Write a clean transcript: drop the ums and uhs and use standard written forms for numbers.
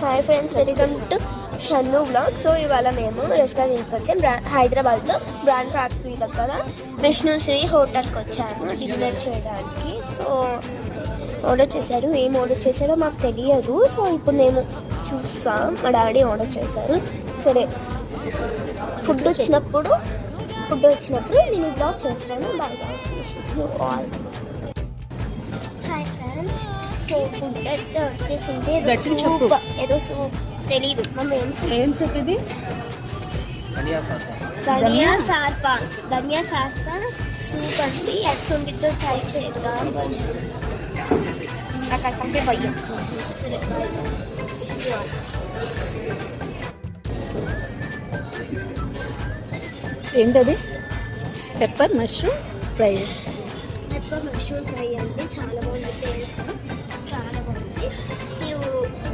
Hi friends, welcome to Shannu blog. So ఇవాళ మేము రెస్టారెంట్కి వచ్చాం. హైదరాబాద్లో బ్రాండ్ ఫ్యాక్టరీ దగ్గర విష్ణుశ్రీ హోటల్కి వచ్చాము డిన్నర్ చేయడానికి. సో ఆర్డర్ చేశారు. ఏం ఆర్డర్ చేశారో మాకు తెలియదు. సో ఇప్పుడు మేము చూస్తాం. మా డాడీ ఆర్డర్ చేశారు. సరే, ఫుడ్ వచ్చినప్పుడు నేను బ్లాగ్ చేస్తాను. బాగా all hi friends. So food అయితే వచ్చేసింది. సూప్, ఏదో సూప్ తెలీదు. మమ్మీ ఏం సూప్ ఇది? ధనియా సార్పా సూప్ అండి. ఎట్లుండిద్దో ట్రై చేద్దాం. అక్కడ కంటే భయం. ఏంటది? Pepper mushroom fry.